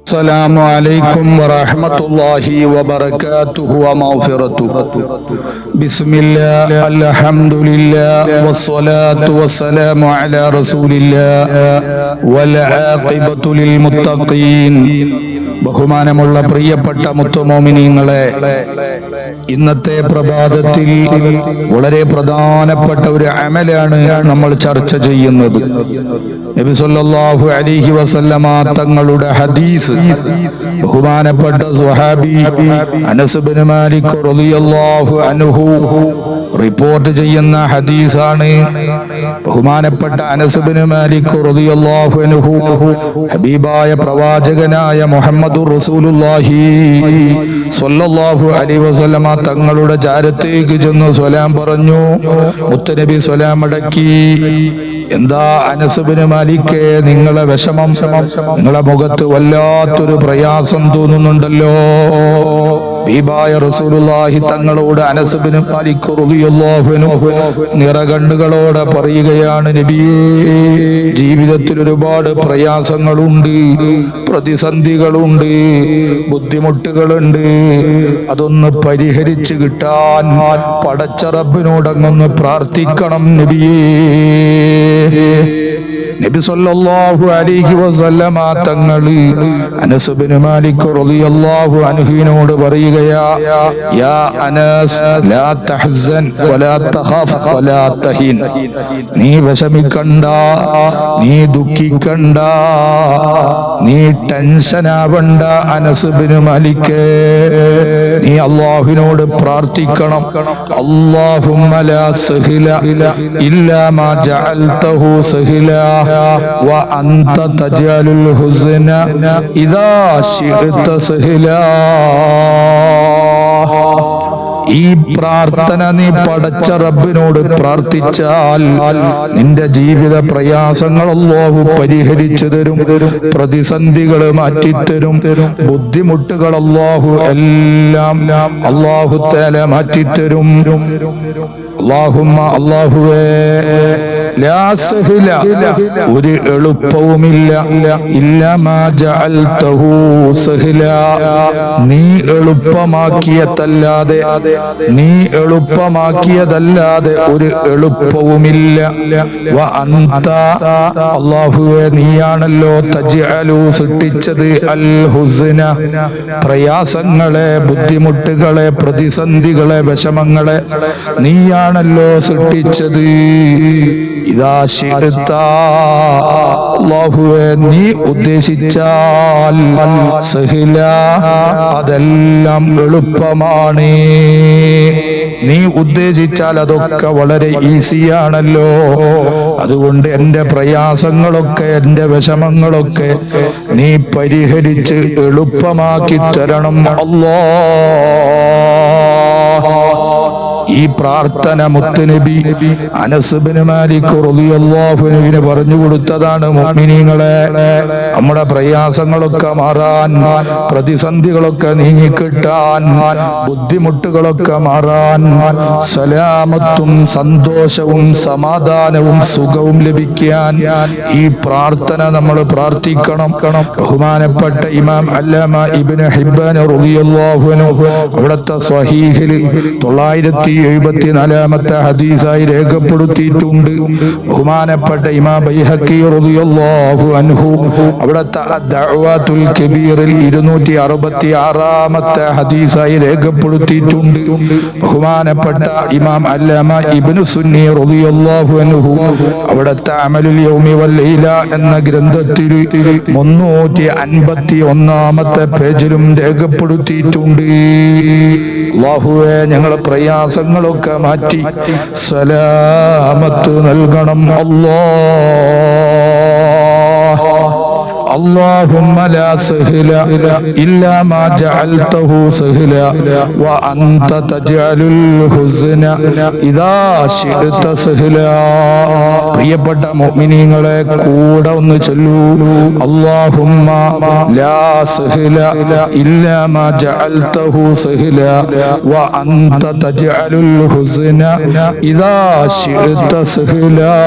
السلام عليكم ورحمة الله وبركاته ومغفرته. بسم الله الحمد لله والصلاة والسلام على رسول الله والعاقبة للمتقين. ബഹുമാനമുള്ള പ്രിയപ്പെട്ട മുത്തുമോമിനീങ്ങളെ, ഇന്നത്തെ പ്രഭാതത്തിൽ വളരെ പ്രധാനപ്പെട്ട ഒരു അമലാണ് നമ്മൾ ചർച്ച ചെയ്യുന്നത്. നബി സല്ലല്ലാഹു അലൈഹി വസല്ലമ തങ്ങളുടെ ഹദീസ് ബഹുമാനപ്പെട്ട സ്വഹാബി അനസ് ഇബ്നു മാലിക് റളിയല്ലാഹു അൻഹു റിപ്പോർട്ട് ചെയ്യുന്ന ഹദീസാണ്. ബഹുമാനപ്പെട്ട അനസ് ഇബ്നു മാലിക് റളിയല്ലാഹു അൻഹു ഹബീബായ പ്രവാചകനായ മുഹമ്മദുർ റസൂലുള്ളാഹി സ്വല്ലല്ലാഹു അലൈഹി വസല്ലമ തങ്ങളുടെ ചാരത്തേക്ക് ചെന്ന് സലാം പറഞ്ഞു. മുത്തനബി സലാം അടക്കി. എന്താ അനസ് ഇബ്നു മാലിക്കേ, നിങ്ങളെ വിഷമം, നിങ്ങളെ മുഖത്ത് വല്ലാത്തൊരു പ്രയാസം തോന്നുന്നുണ്ടല്ലോ? ഹബീബായ റസൂലുള്ളാഹി തങ്ങളോട് അനസ് ഇബ്നു മാലിക് റളിയല്ലാഹു അൻഹു നിറകണ്ണുകളോടെ പറയുകയാണ്, നബിയേ, ജീവിതത്തിൽ ഒരുപാട് പ്രയാസങ്ങളുണ്ട്, പ്രതിസന്ധികളുണ്ട്, ബുദ്ധിമുട്ടുകളുണ്ട്. അതൊന്ന് പരിഹരിച്ചു കിട്ടാൻ പടച്ച റബ്ബിനോടങ്ങൊന്ന് പ്രാർത്ഥിക്കണം നബിയേ. നബി സല്ലല്ലാഹു അലൈഹി വസല്ലമ തങ്ങള് അനസ് ഇബ്നു മാലിക് റളിയല്ലാഹു അൻഹുവിനോട് പറയുകയാ, യാ അനസ് ലാ തഹ്സൻ വലാ തഖാഫ് വലാ തഹിൻ. നീ വിഷമിക്കണ്ട, നീ ദുഃഖിക്കണ്ട, നീ ടെൻഷനാവണ്ട അനസ് ഇബ്നു മാലിക്. നീ അല്ലാഹുവിനോട് പ്രാർത്ഥിക്കണം. അല്ലാഹുമ്മ ലാ സഹ്ല ഇല്ലാ മാ ജഅൽതഹു സഹ്ല وأنت تجعل الحزن إذا شئت سهلا. ഈ പ്രാർത്ഥന നീ പടച്ച റബ്ബിനോട് പ്രാർത്ഥിച്ചാൽ നിന്റെ ജീവിത പ്രയാസങ്ങൾ അല്ലാഹു പരിഹരിച്ചു തരും, പ്രതിസന്ധികൾ മാറ്റിത്തരും, ബുദ്ധിമുട്ടുകൾ അല്ലാഹു എല്ലാം അല്ലാഹു തആല മാറ്റിത്തരും. അല്ലാഹുമ്മ, അല്ലാഹുവേ, ലാ സഹ്ല, ഒരു എളുപ്പവുമില്ല, ഇല്ലാ മാ ജഅൽതഹു സഹ്ല, നീ എളുപ്പമാക്കിയതല്ലാതെ, നീ എളുപ്പമാക്കിയതല്ലാതെ ഒരു എളുപ്പവുമില്ല. വ അൻത, അല്ലാഹുവേ, നീയാണല്ലോ തജ്അലു, സൃഷ്ടിച്ചത്, അൽ ഹുസ്ന, പ്രയാസങ്ങളെ, ബുദ്ധിമുട്ടുകളെ, പ്രതിസന്ധികളെ, വിഷമങ്ങളെ നീയാണല്ലോ സൃഷ്ടിച്ചത്. ഇദാ ശിഅത, അല്ലാഹുവേ, നീ ഉദ്ദേശിച്ചാൽ സഹ്ല, അതെല്ലാം എളുപ്പമാണ്. നീ ഉദ്ദേശിച്ചാൽ അതൊക്കെ വളരെ ഈസിയാണല്ലോ. അതുകൊണ്ട് എന്റെ പ്രയാസങ്ങളൊക്കെ, എന്റെ വിഷമങ്ങളൊക്കെ നീ പരിഹരിച്ച് എളുപ്പമാക്കി തരണം അല്ലാഹ്. ഈ പ്രാർത്ഥന മുത്തുനബി അനസ് ഇബ്നു മാലിക് റളിയല്ലാഹു അൻഹുവിന് പറഞ്ഞു കൊടുത്തതാണ്. മുഅ്മിനീങ്ങളെ, നമ്മുടെ പ്രയാസങ്ങളൊക്കെ മാറാൻ, പ്രതിസന്ധികളൊക്കെ നീങ്ങിക്കിട്ടാൻ, ബുദ്ധിമുട്ടുകളൊക്കെ മാറാൻ, സലാമത്തും സന്തോഷവും സമാധാനവും സുഖവും ലഭിക്കാൻ ഈ പ്രാർത്ഥന നമ്മൾ പ്രാർത്ഥിക്കണം. ബഹുമാനപ്പെട്ട ഇമാം അല്ലാമ ഇബ്നു ഹിബ്ബാൻ റളിയല്ലാഹു അൻഹു അവിടുത്തെ സ്വഹീഹിൽ 974 ഹദീസായി രേഖപ്പെടുത്തിയിട്ടുണ്ട്. ബഹുമാനപ്പെട്ട ഇമാം ബൈഹഖി റളിയല്ലാഹു അൻഹു അവിടുത്തെ ദഅവാത്തുൽ കബീറിൽ 266 ഹദീസായി രേഖപ്പെടുത്തിയിട്ടുണ്ട്. ബഹുമാനപ്പെട്ട ഇമാം അല്ലാമ ഇബ്നു സുന്നി റളിയല്ലാഹു അൻഹു അവിടുത്തെ അമലുൽ യൗമി വൽ ലൈല എന്ന ഗ്രന്ഥത്തിൽ 351 പേജിലും രേഖപ്പെടുത്തിയിട്ടുണ്ട്. അല്ലാഹുവേ, ഞങ്ങളുടെ പ്രയാസങ്ങളൊക്കെ മാറ്റി സലാമത്ത് നൽകണം അല്ലാഹ്. اللهم لا سهل إلا ما جعلته سهلا وأنت تجعل الحزن إذا شئت سهلا. പ്രിയപ്പെട്ട മുഅ്മിനീങ്ങളെ, കൂടെ ഒന്ന് ചൊല്ലൂ, اللهم لا سهل إلا ما جعلته سهلا وأنت تجعل الحزن إذا شئت سهلا.